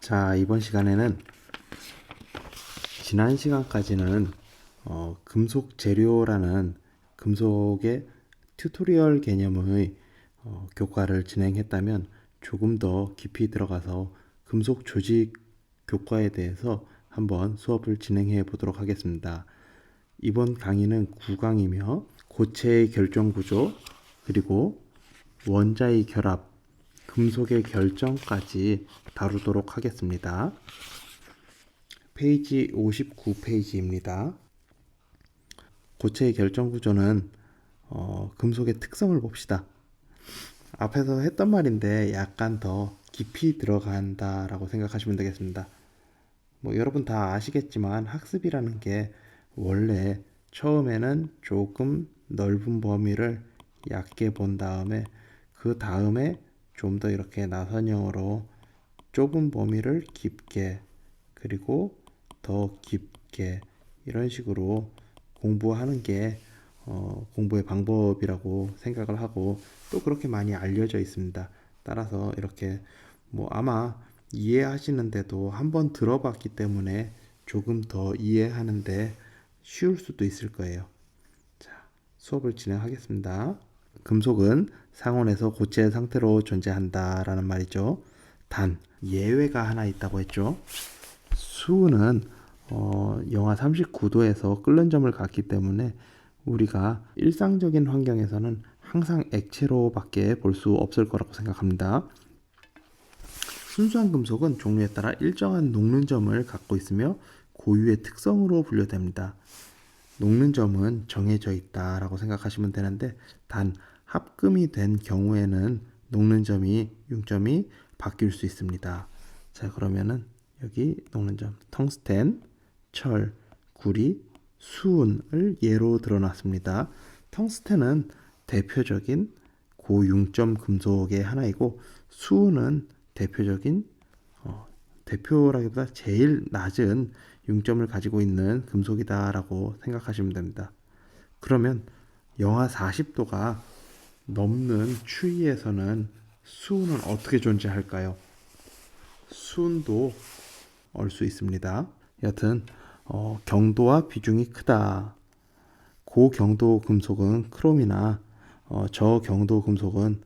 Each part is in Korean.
자, 이번 시간에는 지난 시간까지는 금속 재료라는 금속의 튜토리얼 개념의 교과를 진행했다면 조금 더 깊이 들어가서 금속 조직 교과에 대해서 한번 수업을 진행해 보도록 하겠습니다. 이번 강의는 9강이며 고체의 결정 구조 그리고 원자의 결합, 금속의 결정까지 다루도록 하겠습니다. 페이지 59페이지입니다. 고체의 결정 구조는 금속의 특성을 봅시다. 앞에서 했던 말인데 약간 더 깊이 들어간다라고 생각하시면 되겠습니다. 여러분 다 아시겠지만 학습이라는 게 원래 처음에는 조금 넓은 범위를 얕게 본 다음에 그 다음에 좀 더 이렇게 나선형으로 좁은 범위를 깊게 그리고 더 깊게 이런 식으로 공부하는 게 공부의 방법이라고 생각을 하고 또 그렇게 많이 알려져 있습니다. 따라서 이렇게 아마 이해하시는데도 한번 들어봤기 때문에 조금 더 이해하는데 쉬울 수도 있을 거예요. 자, 수업을 진행하겠습니다. 금속은 상온에서 고체 상태로 존재한다라는 말이죠. 단 예외가 하나 있다고 했죠. 수은은 영하 39도에서 끓는 점을 갖기 때문에 우리가 일상적인 환경에서는 항상 액체로밖에 볼 수 없을 거라고 생각합니다. 순수한 금속은 종류에 따라 일정한 녹는 점을 갖고 있으며 고유의 특성으로 분류됩니다. 녹는 점은 정해져 있다라고 생각하시면 되는데 단 합금이 된 경우에는 녹는 점이 융점이 바뀔 수 있습니다. 자, 그러면은 여기 녹는 점 텅스텐, 철, 구리, 수은을 예로 들어놨습니다. 텅스텐은 대표적인 고융점 금속의 하나이고 수은은 대표적인 대표라기보다 제일 낮은 융점을 가지고 있는 금속이다라고 생각하시면 됩니다. 그러면 영하 40도가 넘는 추위에서는 수은은 어떻게 존재할까요? 수은도 얼 수 있습니다. 여튼 경도와 비중이 크다. 고경도 금속은 크롬이나 저경도 금속은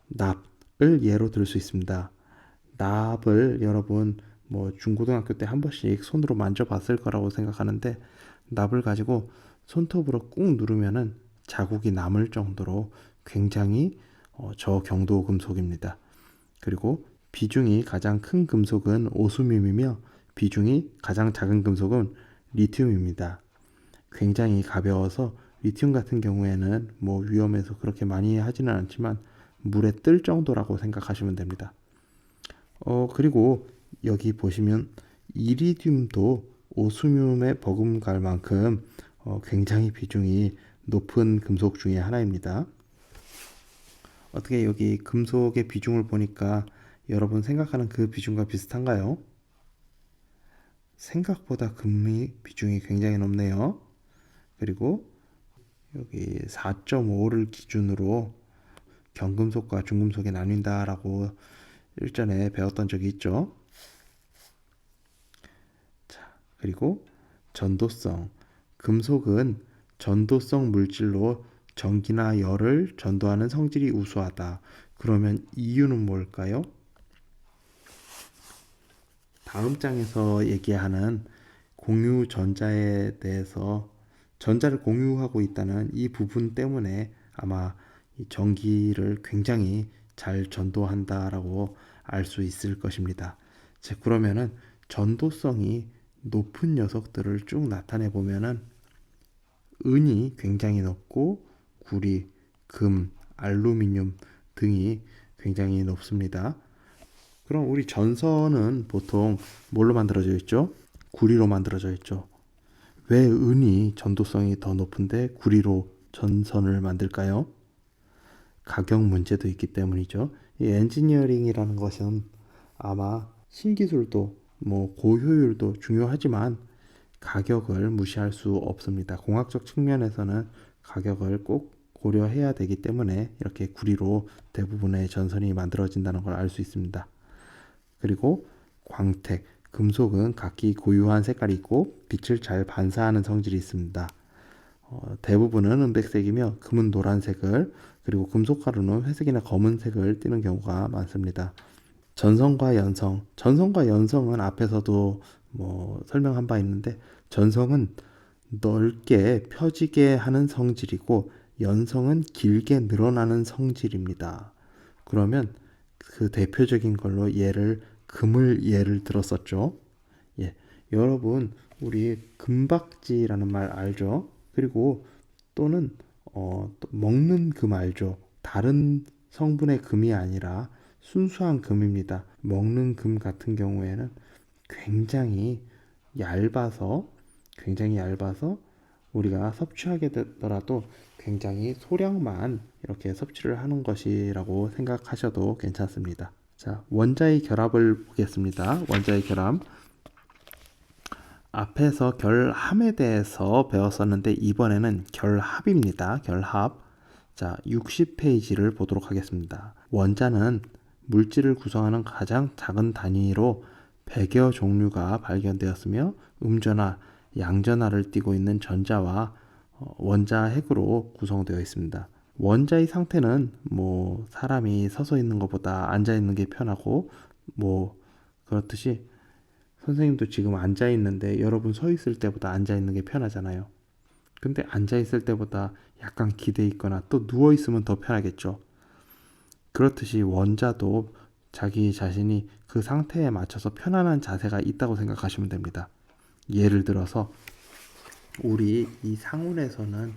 납을 예로 들 수 있습니다. 납을 여러분 중고등학교 때 한 번씩 손으로 만져봤을 거라고 생각하는데 납을 가지고 손톱으로 꾹 누르면은 자국이 남을 정도로 굉장히 저경도 금속입니다. 그리고 비중이 가장 큰 금속은 오스뮴이며 비중이 가장 작은 금속은 리튬입니다. 굉장히 가벼워서 리튬 같은 경우에는 위험해서 그렇게 많이 하지는 않지만 물에 뜰 정도라고 생각하시면 됩니다. 그리고 여기 보시면 이리듐도 오스뮴에 버금갈 만큼 굉장히 비중이 높은 금속 중에 하나입니다. 어떻게 여기 금속의 비중을 보니까 여러분 생각하는 그 비중과 비슷한가요? 생각보다 금의 비중이 굉장히 높네요. 그리고 여기 4.5를 기준으로 경금속과 중금속에 나뉜다라고 일전에 배웠던 적이 있죠. 자, 그리고 전도성. 금속은 전도성 물질로 전기나 열을 전도하는 성질이 우수하다. 그러면 이유는 뭘까요? 다음 장에서 얘기하는 공유 전자에 대해서 전자를 공유하고 있다는 이 부분 때문에 아마 이 전기를 굉장히 잘 전도한다라고 알 수 있을 것입니다. 자, 그러면은 전도성이 높은 녀석들을 쭉 나타내 보면은 은이 굉장히 높고 구리, 금, 알루미늄 등이 굉장히 높습니다. 그럼 우리 전선은 보통 뭘로 만들어져 있죠? 구리로 만들어져 있죠. 왜 은이 전도성이 더 높은데 구리로 전선을 만들까요? 가격 문제도 있기 때문이죠. 이 엔지니어링이라는 것은 아마 신기술도 고효율도 중요하지만 가격을 무시할 수 없습니다. 공학적 측면에서는 가격을 꼭 고려해야 되기 때문에 이렇게 구리로 대부분의 전선이 만들어진다는 걸 알 수 있습니다. 그리고 광택, 금속은 각기 고유한 색깔이 있고 빛을 잘 반사하는 성질이 있습니다. 대부분은 은백색이며 금은 노란색을, 그리고 금속가루는 회색이나 검은색을 띠는 경우가 많습니다. 전성과 연성. 전성과 연성은 앞에서도 설명한 바 있는데, 전성은 넓게 펴지게 하는 성질이고 연성은 길게 늘어나는 성질입니다. 그러면 그 대표적인 걸로 금을 예를 들었었죠. 예, 여러분 우리 금박지라는 말 알죠? 그리고 또는 또 먹는 금 알죠? 다른 성분의 금이 아니라 순수한 금입니다. 먹는 금 같은 경우에는 굉장히 얇아서 굉장히 얇아서 우리가 섭취하게 되더라도 굉장히 소량만 이렇게 섭취를 하는 것이라고 생각하셔도 괜찮습니다. 자, 원자의 결합을 보겠습니다. 원자의 결합. 앞에서 결함에 대해서 배웠었는데 이번에는 결합입니다. 결합. 자, 60페이지를 보도록 하겠습니다. 원자는 물질을 구성하는 가장 작은 단위로 100여 종류가 발견되었으며 음전화, 양전화를 띠고 있는 전자와 원자 핵으로 구성되어 있습니다. 원자의 상태는 사람이 서서 있는 것보다 앉아 있는 게 편하고 그렇듯이 선생님도 지금 앉아 있는데 여러분 서 있을 때보다 앉아 있는 게 편하잖아요. 근데 앉아 있을 때보다 약간 기대 있거나 또 누워 있으면 더 편하겠죠. 그렇듯이 원자도 자기 자신이 그 상태에 맞춰서 편안한 자세가 있다고 생각하시면 됩니다. 예를 들어서 우리 이 상온에서는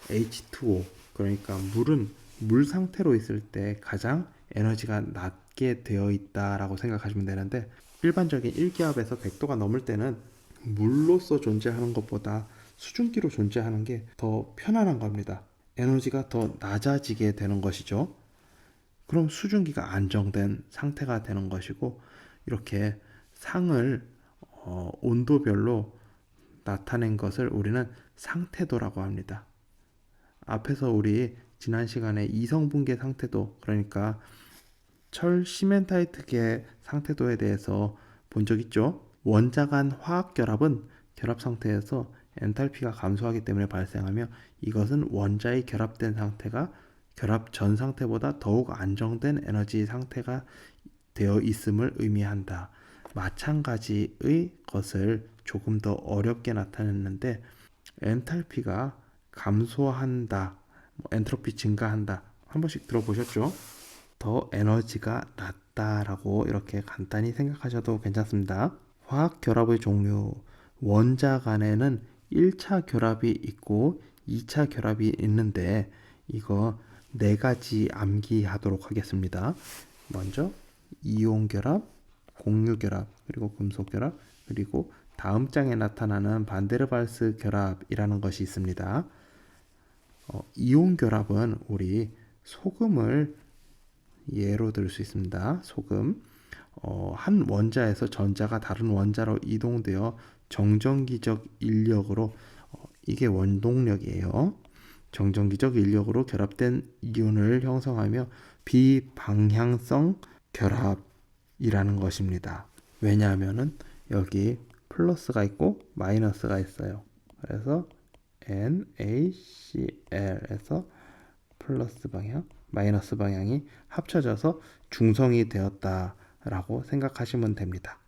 H2O, 그러니까 물은 물 상태로 있을 때 가장 에너지가 낮게 되어 있다라고 생각하시면 되는데, 일반적인 1기압에서 100도가 넘을 때는 물로서 존재하는 것보다 수증기로 존재하는 게 더 편안한 겁니다. 에너지가 더 낮아지게 되는 것이죠. 그럼 수증기가 안정된 상태가 되는 것이고, 이렇게 상을 온도별로 나타낸 것을 우리는 상태도라고 합니다. 앞에서 우리 지난 시간에 이성분계 상태도, 그러니까 철 시멘타이트계 상태도에 대해서 본 적 있죠? 원자 간 화학 결합은 결합 상태에서 엔탈피가 감소하기 때문에 발생하며, 이것은 원자의 결합된 상태가 결합 전 상태보다 더욱 안정된 에너지 상태가 되어 있음을 의미한다. 마찬가지의 것을 조금 더 어렵게 나타냈는데, 엔탈피가 감소한다, 엔트로피 증가한다, 한 번씩 들어보셨죠? 더 에너지가 낮다라고 이렇게 간단히 생각하셔도 괜찮습니다. 화학 결합의 종류. 원자 간에는 1차 결합이 있고 2차 결합이 있는데, 이거 네 가지 암기하도록 하겠습니다. 먼저 이온 결합, 공유 결합, 그리고 금속 결합, 그리고 다음 장에 나타나는 반데르발스 결합이라는 것이 있습니다. 이온 결합은 우리 소금을 예로 들 수 있습니다. 소금. 한 원자에서 전자가 다른 원자로 이동되어 정전기적 인력으로, 이게 원동력이에요. 정전기적 인력으로 결합된 이온을 형성하며 비방향성 결합이라는 것입니다. 왜냐하면은 여기 플러스가 있고 마이너스가 있어요. 그래서 NaCl에서 플러스 방향, 마이너스 방향이 합쳐져서 중성이 되었다라고 생각하시면 됩니다.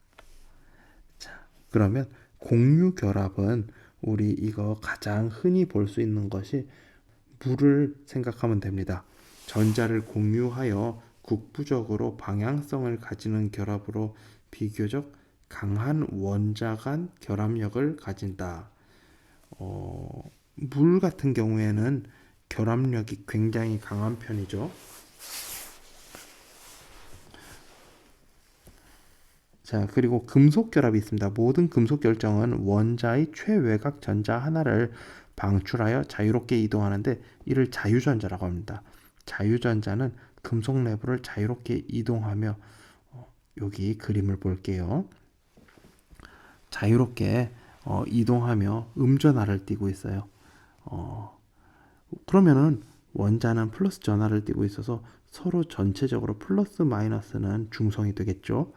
자, 그러면 공유 결합은 우리 이거 가장 흔히 볼 수 있는 것이 물을 생각하면 됩니다. 전자를 공유하여 국부적으로 방향성을 가지는 결합으로 비교적 강한 원자 간 결합력을 가진다. 물 같은 경우에는 결합력이 굉장히 강한 편이죠. 자, 그리고 금속 결합이 있습니다. 모든 금속 결정은 원자의 최외곽 전자 하나를 방출하여 자유롭게 이동하는데, 이를 자유전자라고 합니다. 자유전자는 금속 내부를 자유롭게 이동하며, 여기 그림을 볼게요. 자유롭게 이동하며 음전화를 띠고 있어요. 그러면은 원자는 플러스 전하를 띠고 있어서 서로 전체적으로 플러스 마이너스는 중성이 되겠죠.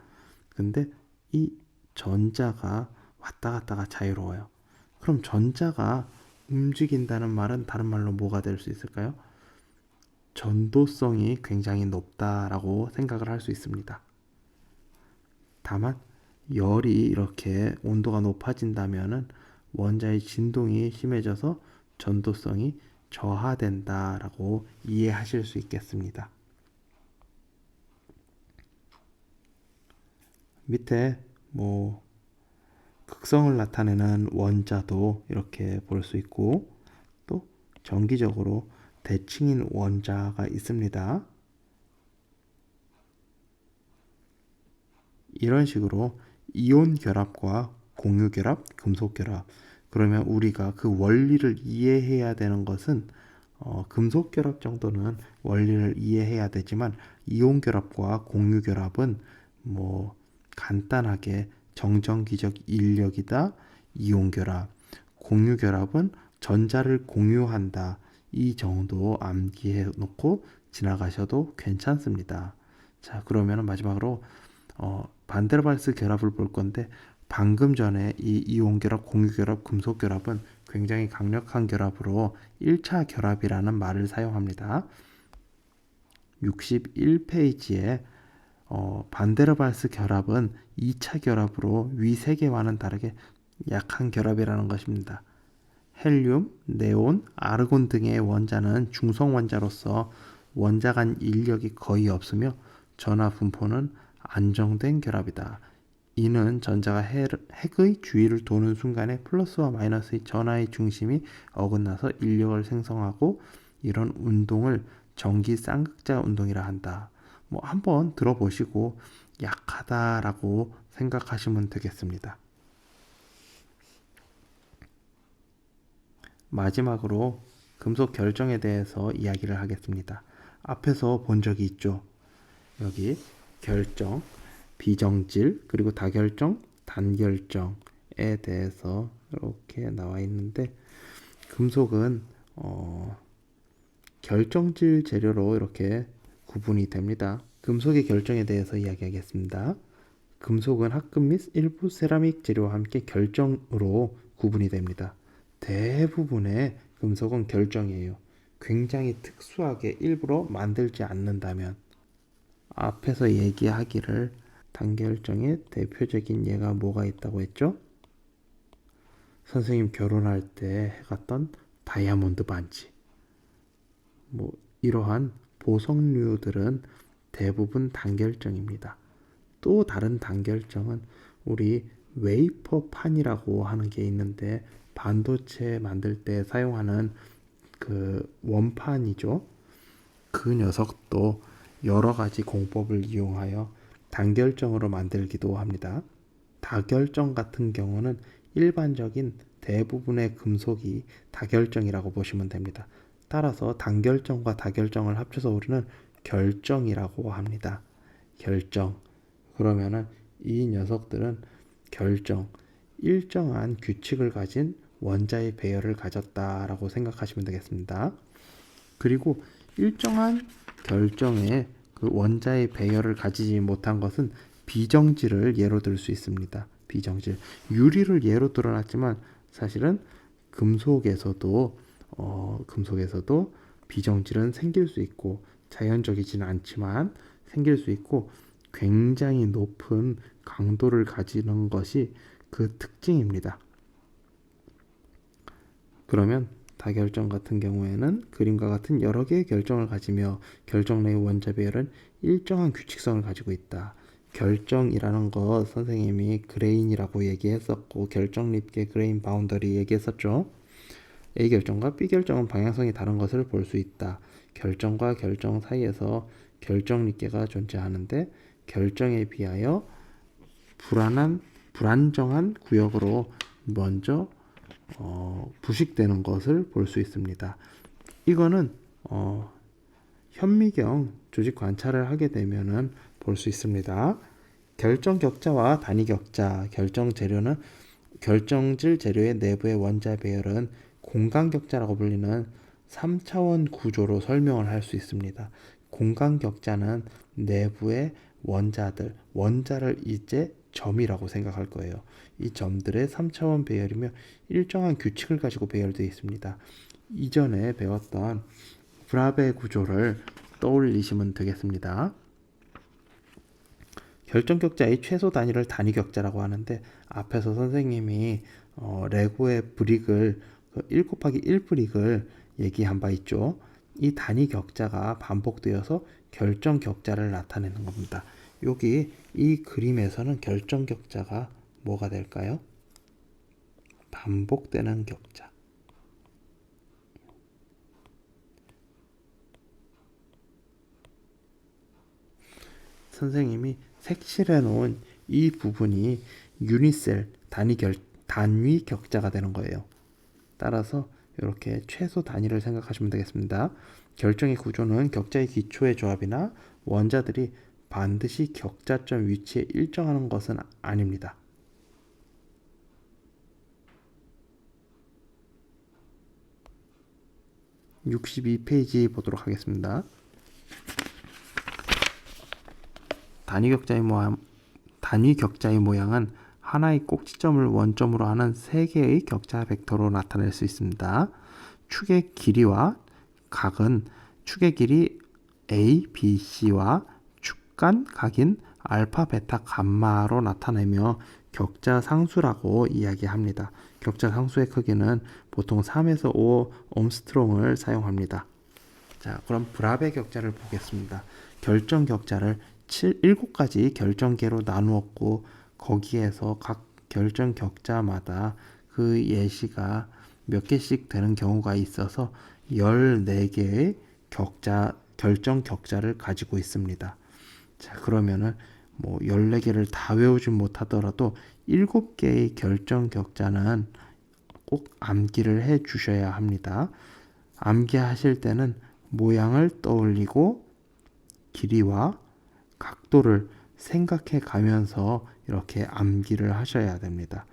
근데 이 전자가 왔다 갔다가 자유로워요. 그럼 전자가 움직인다는 말은 다른 말로 뭐가 될 수 있을까요? 전도성이 굉장히 높다라고 생각을 할 수 있습니다. 다만 열이 이렇게 온도가 높아진다면은 원자의 진동이 심해져서 전도성이 저하된다라고 이해하실 수 있겠습니다. 밑에 극성을 나타내는 원자도 이렇게 볼 수 있고, 또 정기적으로 대칭인 원자가 있습니다. 이런 식으로 이온 결합과 공유 결합, 금속 결합. 그러면 우리가 그 원리를 이해해야 되는 것은 금속 결합 정도는 원리를 이해해야 되지만 이온 결합과 공유 결합은 간단하게 정전기적 인력이다, 이온 결합. 공유 결합은 전자를 공유한다. 이 정도 암기해 놓고 지나가셔도 괜찮습니다. 자, 그러면 마지막으로 반데르발스 결합을 볼 건데, 방금 전에 이 이온 결합, 공유 결합, 금속 결합은 굉장히 강력한 결합으로 1차 결합이라는 말을 사용합니다. 61페이지에 반데르발스 결합은 2차 결합으로 위 세 개와는 다르게 약한 결합이라는 것입니다. 헬륨, 네온, 아르곤 등의 원자는 중성 원자로서 원자 간 인력이 거의 없으며 전하 분포는 안정된 결합이다. 이는 전자가 핵의 주위를 도는 순간에 플러스와 마이너스의 전하의 중심이 어긋나서 인력을 생성하고, 이런 운동을 전기 쌍극자 운동이라 한다. 한번 들어보시고 약하다라고 생각하시면 되겠습니다. 마지막으로 금속 결정에 대해서 이야기를 하겠습니다. 앞에서 본 적이 있죠. 여기 결정, 비정질, 그리고 다결정, 단결정에 대해서 이렇게 나와 있는데, 금속은 결정질 재료로 이렇게 구분이 됩니다. 금속의 결정에 대해서 이야기하겠습니다. 금속은 합금 및 일부 세라믹 재료와 함께 결정으로 구분이 됩니다. 대부분의 금속은 결정이에요. 굉장히 특수하게 일부러 만들지 않는다면. 앞에서 얘기하기를 단결정의 대표적인 예가 뭐가 있다고 했죠? 선생님 결혼할 때 해갔던 다이아몬드 반지. 이러한 보석류들은 대부분 단결정입니다. 또 다른 단결정은 우리 웨이퍼판이라고 하는 게 있는데, 반도체 만들 때 사용하는 그 원판이죠. 그 녀석도 여러 가지 공법을 이용하여 단결정으로 만들기도 합니다. 다결정 같은 경우는 일반적인 대부분의 금속이 다결정이라고 보시면 됩니다. 따라서 단결정과 다결정을 합쳐서 우리는 결정이라고 합니다. 결정. 그러면은 이 녀석들은 결정, 일정한 규칙을 가진 원자의 배열을 가졌다라고 생각하시면 되겠습니다. 그리고 일정한 결정에 그 원자의 배열을 가지지 못한 것은 비정질을 예로 들 수 있습니다. 비정질. 유리를 예로 들어놨지만 사실은 금속에서도 비정질은 생길 수 있고, 자연적이지는 않지만 생길 수 있고, 굉장히 높은 강도를 가지는 것이 그 특징입니다. 그러면 다결정 같은 경우에는 그림과 같은 여러 개의 결정을 가지며 결정 내의 원자 배열은 일정한 규칙성을 가지고 있다. 결정이라는 것 선생님이 그레인이라고 얘기했었고, 결정 립계 그레인 바운더리 얘기했었죠. A 결정과 B 결정은 방향성이 다른 것을 볼 수 있다. 결정과 결정 사이에서 결정 립계가 존재하는데, 결정에 비하여 불안정한 구역으로 먼저 부식되는 것을 볼 수 있습니다. 이거는 현미경 조직 관찰을 하게 되면은 볼 수 있습니다. 결정 격자와 단위 격자, 결정질 재료의 내부의 원자 배열은 공간 격자라고 불리는 3차원 구조로 설명을 할 수 있습니다. 공간 격자는 내부의 원자를 이제 점이라고 생각할 거예요. 이 점들의 3차원 배열이며 일정한 규칙을 가지고 배열되어 있습니다. 이전에 배웠던 브라베 구조를 떠올리시면 되겠습니다. 결정격자의 최소 단위를 단위격자라고 하는데, 앞에서 선생님이 레고의 브릭을 1 곱하기 1 브릭을 얘기한 바 있죠. 이 단위격자가 반복되어서 결정격자를 나타내는 겁니다. 여기 이 그림에서는 결정격자가 뭐가 될까요? 반복되는 격자. 선생님이 색칠해 놓은 이 부분이 유니셀 단위 격자가 되는 거예요. 따라서 이렇게 최소 단위를 생각하시면 되겠습니다. 결정의 구조는 격자의 기초의 조합이나 원자들이 반드시 격자점 위치에 일정하는 것은 아닙니다. (62페이지) 보도록 하겠습니다. 단위 격자의 모양은 하나의 꼭지점을 원점으로 하는 세 개의 격자 벡터로 나타낼 수 있습니다. 축의 길이와 각은 축의 길이 A, B, C와 축간 각인 알파, 베타, 감마로 나타내며 격자 상수라고 이야기합니다. 격자 상수의 크기는 보통 3에서 5 옴스트롱을 사용합니다. 자, 그럼 브라베 격자를 보겠습니다. 결정 격자를 7가지 결정계로 나누었고, 거기에서 각 결정 격자마다 그 예시가 몇 개씩 되는 경우가 있어서 14개의 결정 격자를 가지고 있습니다. 자, 그러면은 14개를 다 외우지 못하더라도 7개의 결정 격자는 꼭 암기를 해 주셔야 합니다. 암기하실 때는 모양을 떠올리고 길이와 각도를 생각해 가면서 이렇게 암기를 하셔야 됩니다.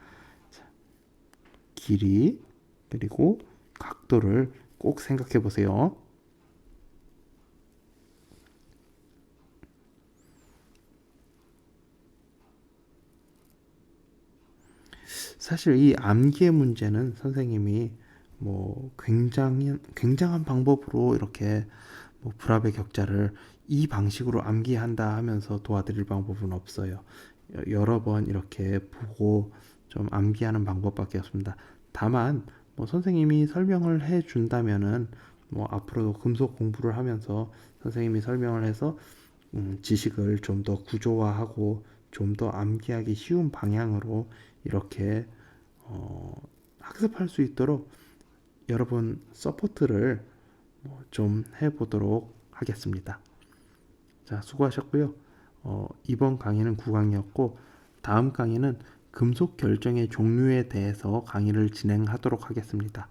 길이 그리고 각도를 꼭 생각해 보세요. 사실 이 암기의 문제는 선생님이 굉장한 방법으로 이렇게 브라베 격자를 이 방식으로 암기한다 하면서 도와드릴 방법은 없어요. 여러 번 이렇게 보고 좀 암기하는 방법밖에 없습니다. 다만 선생님이 설명을 해 준다면은 앞으로도 금속 공부를 하면서 선생님이 설명을 해서 지식을 좀 더 구조화하고 좀 더 암기하기 쉬운 방향으로 이렇게 학습할 수 있도록 여러분 서포트를 좀 해보도록 하겠습니다. 자, 수고하셨고요. 이번 강의는 9강이었고, 다음 강의는 금속 결정의 종류에 대해서 강의를 진행하도록 하겠습니다.